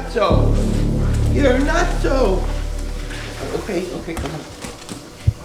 nutso. You're nutso. Okay, come on.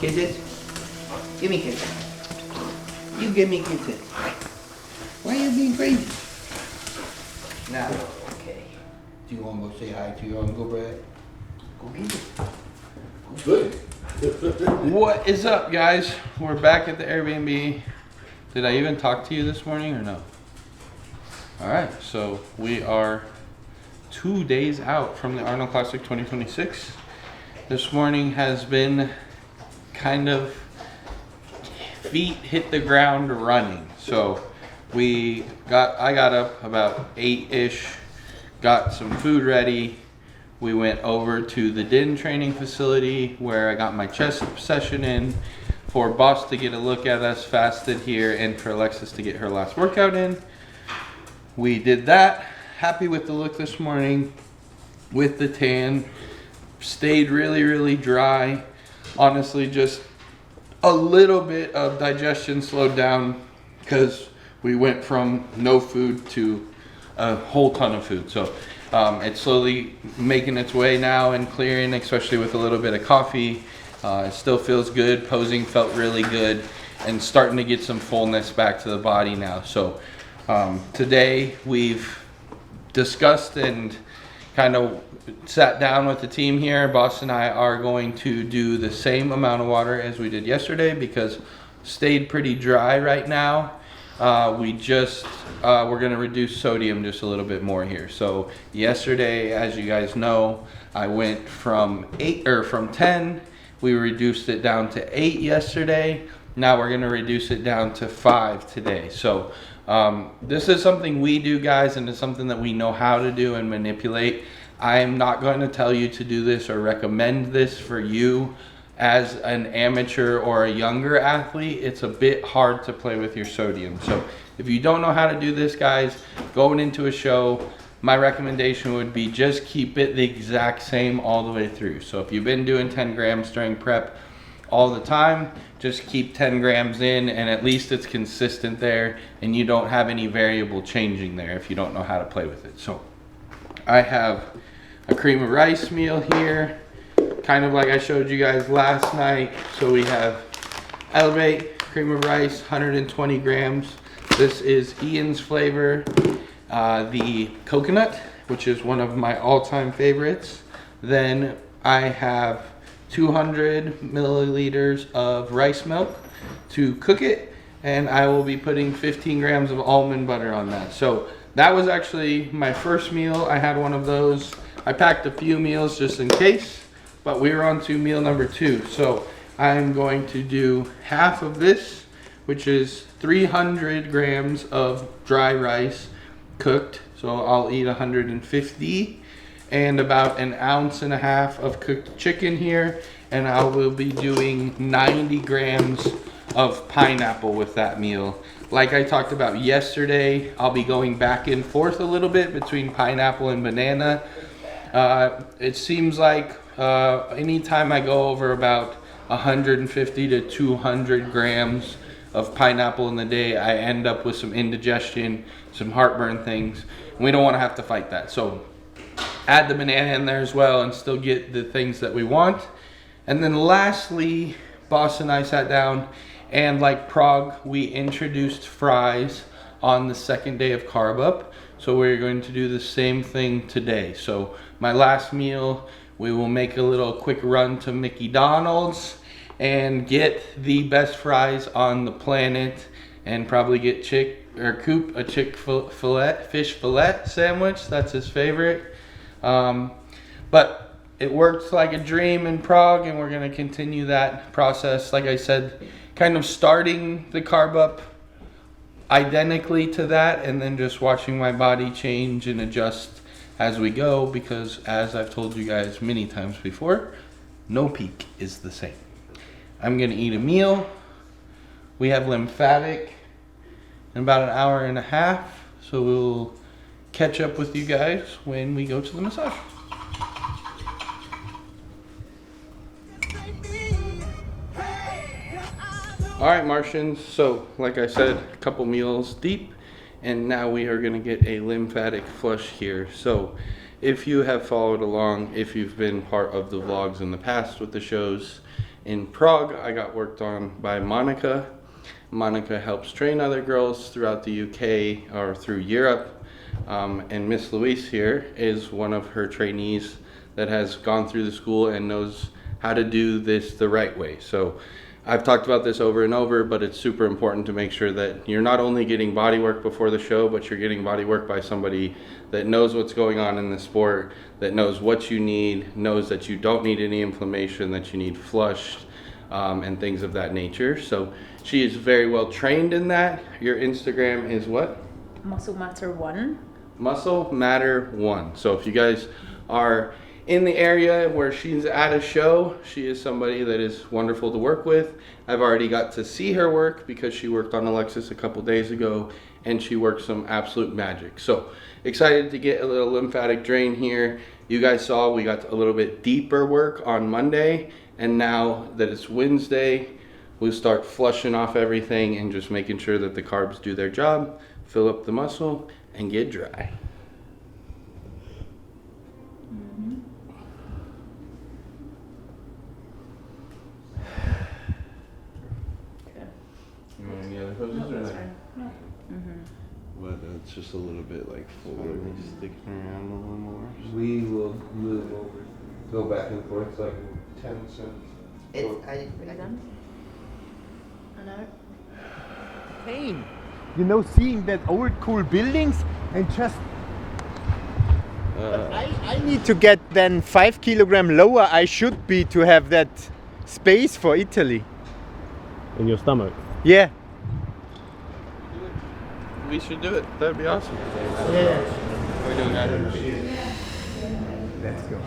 Kisses. Give me kisses. You give me kisses. Why are you being crazy? Now, okay. Do you want to go say hi to your Uncle Brad? Go get it. Good. What is up, guys? We're back at the Airbnb. Did I even talk to you this morning or no? Alright, so we are 2 days out from the Arnold Classic 2026. This morning has been kind of feet hit the ground running. So I got up about 8-ish, got some food ready. We went over to the DIN training facility where I got my chest session in, for Boss to get a look at us fasted here, and for Alexis to get her last workout in. We did that. Happy with the look this morning, with the tan. Stayed really dry. Honestly, just a little bit of digestion slowed down because we went from no food to a whole ton of food. So it's slowly making its way now and clearing, especially with a little bit of coffee. It still feels good. Posing felt really good, and starting to get some fullness back to the body now. So today we've discussed and kind of sat down with the team here. Boss and I are going to do the same amount of water as we did yesterday because stayed pretty dry right now. We're going to reduce sodium just a little bit more here. So yesterday, as you guys know, I went from 10. We reduced it down to 8 yesterday. Now we're going to reduce it down to 5 today. So this is something we do, guys, and it's something that we know how to do and manipulate. I am not going to tell you to do this or recommend this for you as an amateur or a younger athlete. It's a bit hard to play with your sodium. So if you don't know how to do this, guys, going into a show, my recommendation would be just keep it the exact same all the way through. So if you've been doing 10 grams during prep all the time, just keep 10 grams in, and at least it's consistent there and you don't have any variable changing there if you don't know how to play with it. So I have a cream of rice meal here, kind of like I showed you guys last night. So we have Elevate cream of rice, 120 grams. This is Ian's flavor, the coconut, which is one of my all-time favorites. Then I have 200 milliliters of rice milk to cook it, and I will be putting 15 grams of almond butter on that. So that was actually my first meal. I had one of those. I packed a few meals just in case, but we were on to meal number 2. So I'm going to do half of this, which is 300 grams of dry rice cooked. So I'll eat 150, and about 1.5 ounces of cooked chicken here, and I will be doing 90 grams of pineapple with that meal. Like I talked about yesterday, I'll be going back and forth a little bit between pineapple and banana. It seems like anytime I go over about 150 to 200 grams of pineapple in the day, I end up with some indigestion, some heartburn things. We don't want to have to fight that. So add the banana in there as well and still get the things that we want. And then lastly, Boss and I sat down, and like Prague, we introduced fries on the second day of Carb Up. So we're going to do the same thing today. So my last meal, we will make a little quick run to McDonald's and get the best fries on the planet, and probably get Coop a fish fillet sandwich. That's his favorite. But it worked like a dream in Prague, and we're going to continue that process. Like I said, kind of starting the Carb Up identically to that, and then just watching my body change and adjust as we go, because as I've told you guys many times before, no peak is the same. I'm going to eat a meal. We have Lymphatic in about 1.5 hours, so we'll catch up with you guys when we go to the massage. All right, Martians, so like I said, a couple meals deep, and now we are gonna get a lymphatic flush here. So if you have followed along, if you've been part of the vlogs in the past with the shows in Prague, I got worked on by Monica. Monica helps train other girls throughout the UK or through Europe. And Miss Louise here is one of her trainees that has gone through the school and knows how to do this the right way. So I've talked about this over and over, but it's super important to make sure that you're not only getting body work before the show, but you're getting body work by somebody that knows what's going on in the sport, that knows what you need, knows that you don't need any inflammation, that you need flushed, and things of that nature. So she is very well trained in that. Your Instagram is what? Muscle Matter 1. Muscle Matter 1. So if you guys are in the area where she's at a show, she is somebody that is wonderful to work with. I've already got to see her work because she worked on Alexis a couple days ago, and she worked some absolute magic. So excited to get a little lymphatic drain here. You guys saw we got a little bit deeper work on Monday, and now that it's Wednesday, we'll start flushing off everything and just making sure that the carbs do their job, fill up the muscle, and get dry. You want any other poses or not? No. But it's just a little bit like forward, sticking around a little more. We will move over. Go back and forth like 10 cents. Another. Pain. You know, seeing that old cool buildings and just. I need to get then 5 kilogram lower I should be to have that space for Italy. In your stomach. Yeah. We should do it. That'd be awesome. Yeah. We're doing that. Let's go.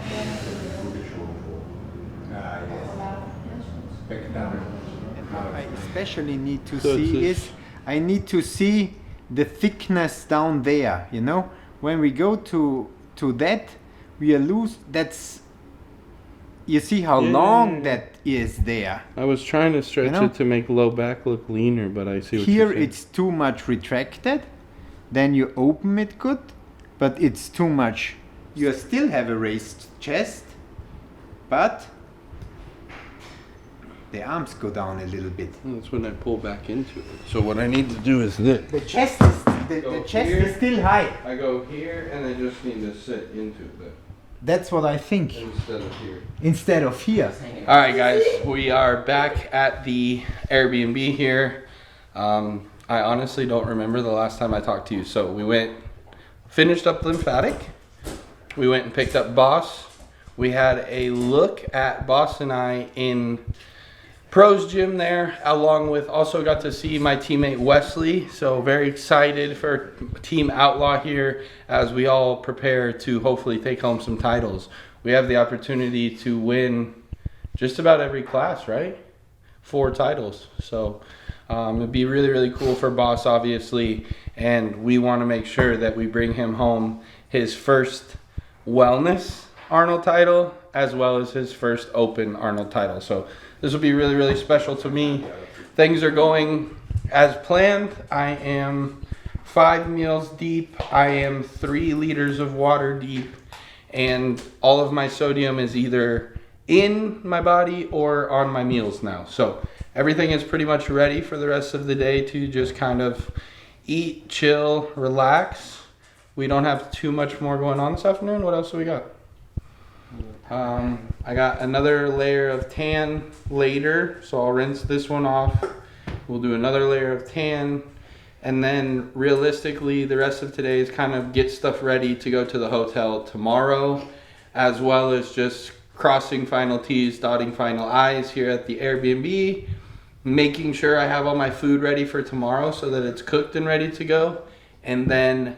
I especially need to So see it's is I need to see the thickness down there. You know, when we go to that, we are loose. That's you see how long that is there. I was trying to stretch You know? it to make low back look leaner, but I see what Here you're saying. it's too much retracted. Then you open it good, but it's too much. You still have a raised chest, but the arms go down a little bit. That's when I pull back into it. So what I need to do is this. The chest is the Go chest here. is still high. I go here and I just need to sit into it That's what I think. instead of here. Instead of here. All right, guys, we are back at the Airbnb here. I honestly don't remember the last time I talked to you. So we finished up Lymphatic. We went and picked up Boss. We had a look at Boss and I in Pro's gym there, along with also got to see my teammate Wesley. So very excited for Team Outlaw here as we all prepare to hopefully take home some titles. We have the opportunity to win just about every class, right? 4 titles. So it'd be really, really cool for Boss, obviously. And we want to make sure that we bring him home his first wellness Arnold title, as well as his first open Arnold title. So this will be really, really special to me. Things are going as planned. I am 5 meals deep. I am 3 liters of water deep. And all of my sodium is either in my body or on my meals now. So everything is pretty much ready for the rest of the day to just kind of eat, chill, relax. We don't have too much more going on this afternoon. What else do we got? I got another layer of tan later, so I'll rinse this one off. We'll do another layer of tan, and then realistically the rest of today is kind of get stuff ready to go to the hotel tomorrow, as well as just crossing final T's, dotting final I's here at the Airbnb, making sure I have all my food ready for tomorrow so that it's cooked and ready to go. And then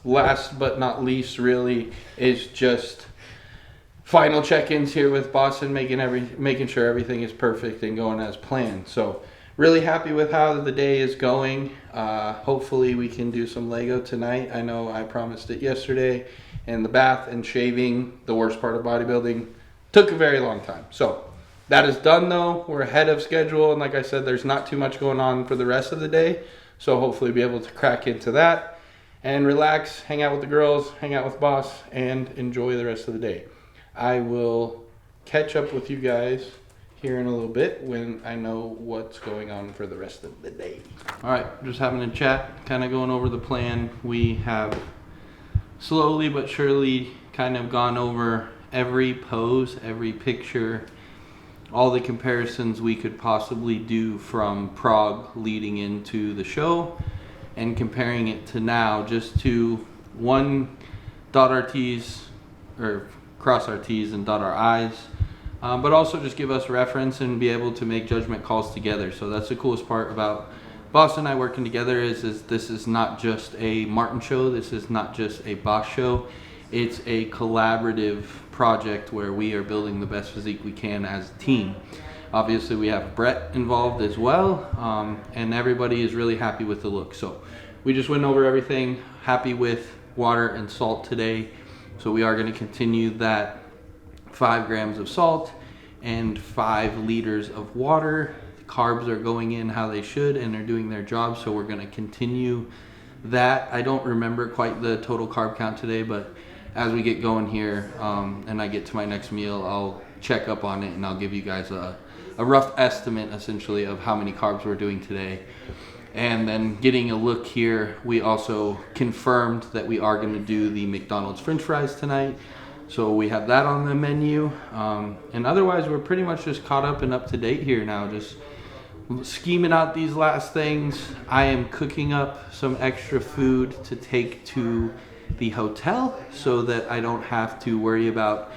last but not least really is just final check-ins here with Boss and making sure everything is perfect and going as planned. So really happy with how the day is going. Hopefully we can do some Lego tonight. I know I promised it yesterday. And the bath and shaving, the worst part of bodybuilding, took a very long time. So that is done though. We're ahead of schedule, and like I said, there's not too much going on for the rest of the day. So hopefully be able to crack into that. and relax, hang out with the girls, hang out with boss, and enjoy the rest of the day. I will catch up with you guys here in a little bit when I know what's going on for the rest of the day. All right, just having a chat, kind of going over the plan. We have slowly but surely kind of gone over every pose, every picture, all the comparisons we could possibly do from Prague leading into the show and comparing it to now, just to one, dot our T's or cross our T's and dot our I's, but also just give us reference and be able to make judgment calls together. So that's the coolest part about Boss and I working together is this is not just a Martin show, this is not just a Boss show, it's a collaborative project where we are building the best physique we can as a team. Obviously we have Brett involved as well, and everybody is really happy with the look. So we just went over everything, happy with water and salt today. So we are going to continue that 5 grams of salt and 5 liters of water. The carbs are going in how they should and they're doing their job, so we're going to continue that. I don't remember quite the total carb count today, but as we get going here and I get to my next meal, I'll check up on it and I'll give you guys a rough estimate essentially of how many carbs we're doing today. And then getting a look here, we also confirmed that we are going to do the McDonald's French fries tonight. So we have that on the menu. And otherwise, we're pretty much just caught up and up to date here now. Just scheming out these last things. I am cooking up some extra food to take to the hotel so that I don't have to worry about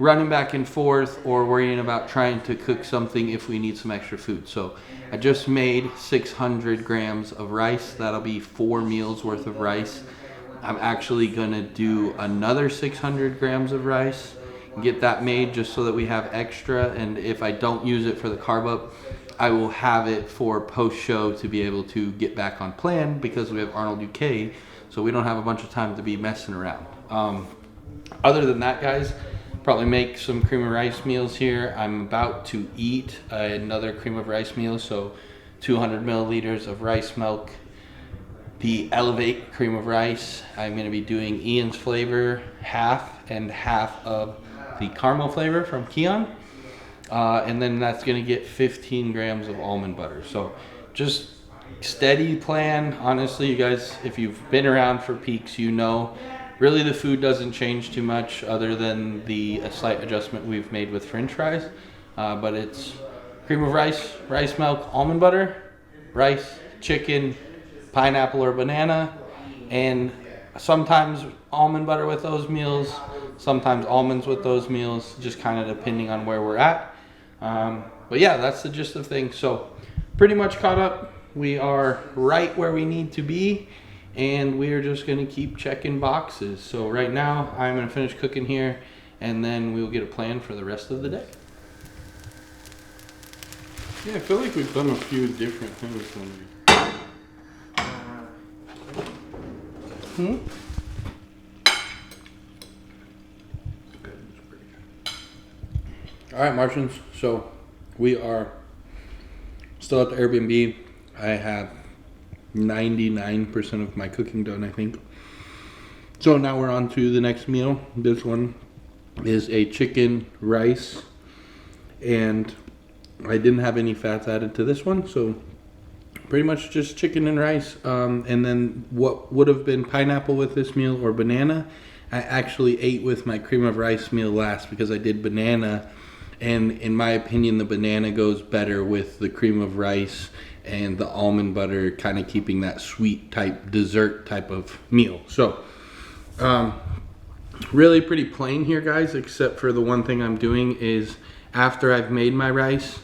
running back and forth or worrying about trying to cook something if we need some extra food. So I just made 600 grams of rice. That'll be 4 meals worth of rice. I'm actually gonna do another 600 grams of rice, get that made just so that we have extra, and if I don't use it for the carb up, I will have it for post-show to be able to get back on plan because we have Arnold UK, so we don't have a bunch of time to be messing around. Other than that, guys, probably make some cream of rice meals here. I'm about to eat another cream of rice meal, so 200 milliliters of rice milk, the Elevate cream of rice. I'm going to be doing Ian's flavor, half and half of the caramel flavor from Keon. And then that's going to get 15 grams of almond butter. So just steady plan. Honestly, you guys, if you've been around for peaks, you know, really the food doesn't change too much other than a slight adjustment we've made with French fries. But it's cream of rice, rice milk, almond butter, rice, chicken, pineapple or banana, and sometimes almond butter with those meals, sometimes almonds with those meals, just kind of depending on where we're at. But yeah, that's the gist of things. So pretty much caught up. We are right where we need to be, and we are just going to keep checking boxes. So right now I'm going to finish cooking here, and then we'll get a plan for the rest of the day. Yeah, I feel like we've done a few different things than we... All right, Martians. So we are still at the Airbnb. I have 99% of my cooking done, I think. So now we're on to the next meal. This one is a chicken rice, and I didn't have any fats added to this one, so pretty much just chicken and rice, and then what would have been pineapple with this meal or banana, I actually ate with my cream of rice meal last because I did banana, and in my opinion the banana goes better with the cream of rice and the almond butter, kind of keeping that sweet type dessert type of meal. So really pretty plain here, guys, except for the one thing I'm doing is after I've made my rice,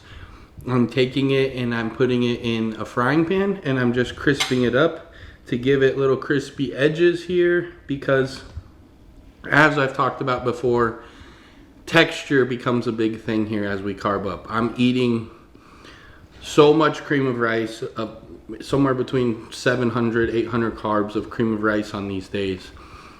I'm taking it and I'm putting it in a frying pan and I'm just crisping it up to give it little crispy edges here, because as I've talked about before, texture becomes a big thing here as we carb up. I'm eating so much cream of rice, somewhere between 700, 800 carbs of cream of rice on these days.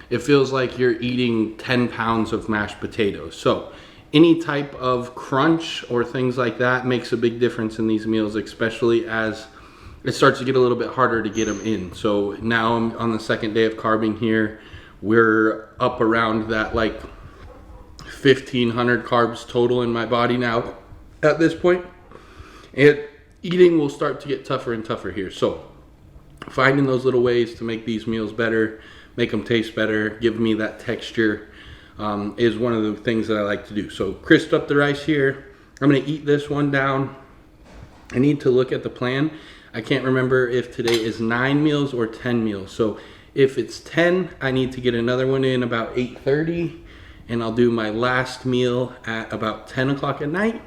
It feels like you're eating 10 pounds of mashed potatoes. So any type of crunch or things like that makes a big difference in these meals, especially as it starts to get a little bit harder to get them in. So now I'm on the second day of carbing here. We're up around that like 1,500 carbs total in my body now at this point. And eating will start to get tougher and tougher here. So finding those little ways to make these meals better, make them taste better, give me that texture, is one of the things that I like to do. So crisped up the rice here. I'm gonna eat this one down. I need to look at the plan. I can't remember if today is 9 meals or 10 meals. So if it's 10, I need to get another one in about 8:30, and I'll do my last meal at about 10 o'clock at night.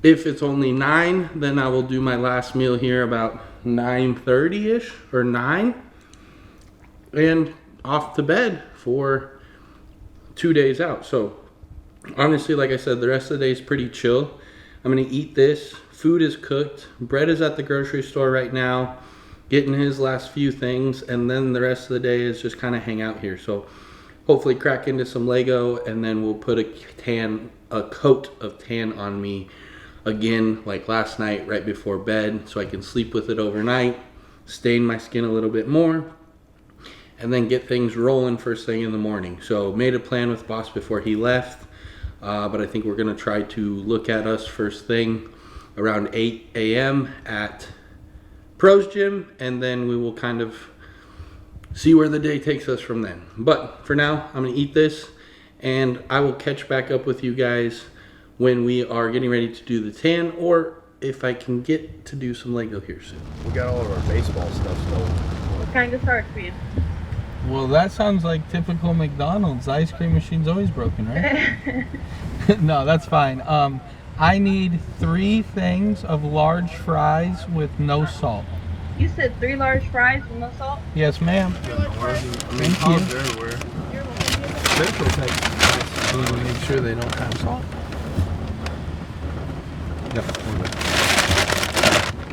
If it's only 9, then I will do my last meal here about 9:30-ish or 9, and off to bed for 2 days out. So honestly, like I said, the rest of the day is pretty chill. I'm gonna eat this. Food is cooked. Brett is at the grocery store right now, getting his last few things, and then the rest of the day is just kind of hang out here. So hopefully crack into some Lego, and then we'll put a coat of tan on me again, like last night, right before bed, so I can sleep with it overnight, stain my skin a little bit more, and then get things rolling first thing in the morning. So made a plan with boss before he left, but I think we're gonna try to look at us first thing around 8 a.m. at Pro's Gym, and then we will kind of see where the day takes us from then. But for now, I'm gonna eat this, and I will catch back up with you guys when we are getting ready to do the tan, or if I can get to do some Lego here soon. We got all of our baseball stuff still. What kind of start for you? Well, that sounds like typical McDonald's. The ice cream machine's always broken, right? No, that's fine. I need 3 things of large fries with no salt. You said 3 large fries with no salt? Yes, ma'am. Thank you. Everywhere. Central Texas. We need to make sure they don't have salt. Yep.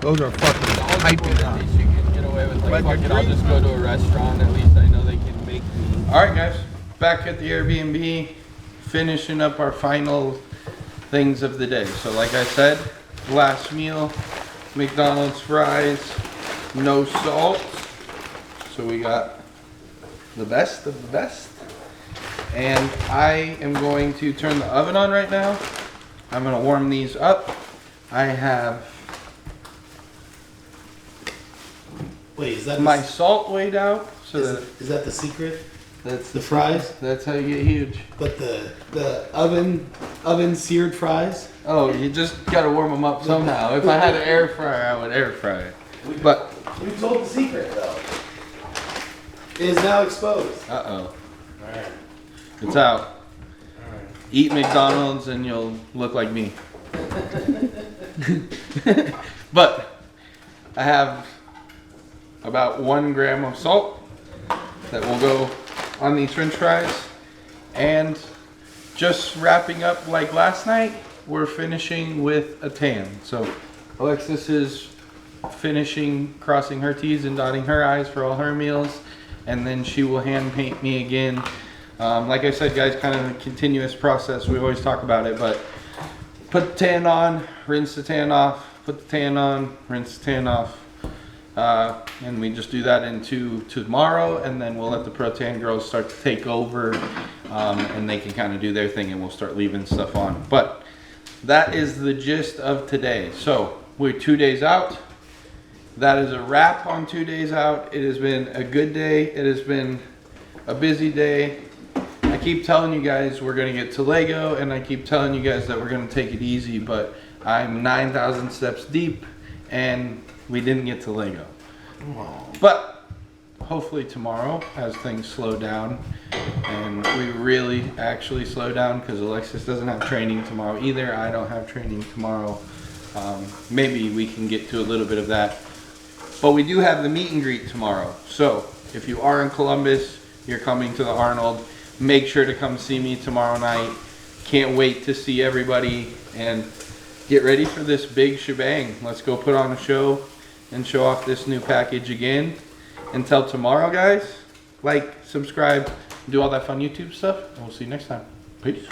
Those are fucking piping hot. You can get away with like, fuck it, I'll just go to a restaurant. At least I know they can make me. All right, guys, back at the Airbnb, finishing up our final things of the day. So like I said, last meal, McDonald's fries, no salt. So we got the best of the best. And I am going to turn the oven on right now. I'm gonna warm these up. I have Wait, is that my salt weighed out. So is that the secret? that's The fries, That's how you get huge. but the oven seared fries. Oh, you just gotta warm them up somehow. If I had an air fryer, I would air fry it. But, We told the secret though. It is now exposed. uh-oh, All right. it's out. All right. Eat McDonald's and you'll look like me. But, I have about 1 gram of salt that will go on these french fries. And just wrapping up like last night, we're finishing with a tan. So Alexis is finishing crossing her T's and dotting her I's for all her meals, and then she will hand paint me again. Like I said, guys, kind of a continuous process. We always talk about it, but put the tan on, rinse the tan off, put the tan on, rinse the tan off. And we just do that into tomorrow, and then we'll let the Pro Tan girls start to take over, and they can kind of do their thing, and we'll start leaving stuff on. But that is the gist of today. So we're 2 days out. That is a wrap on 2 days out. It has been a good day. It has been a busy day. I keep telling you guys we're gonna get to Lego, and I keep telling you guys that we're gonna take it easy, but I'm 9,000 steps deep, and we didn't get to Lego. But hopefully tomorrow, as things slow down, and we really actually slow down, because Alexis doesn't have training tomorrow either. I don't have training tomorrow. Maybe we can get to a little bit of that. But we do have the meet and greet tomorrow. So if you are in Columbus, you're coming to the Arnold, make sure to come see me tomorrow night. Can't wait to see everybody and get ready for this big shebang. Let's go put on a show and show off this new package again. Until tomorrow, guys, like, subscribe, do all that fun YouTube stuff, and we'll see you next time. Peace.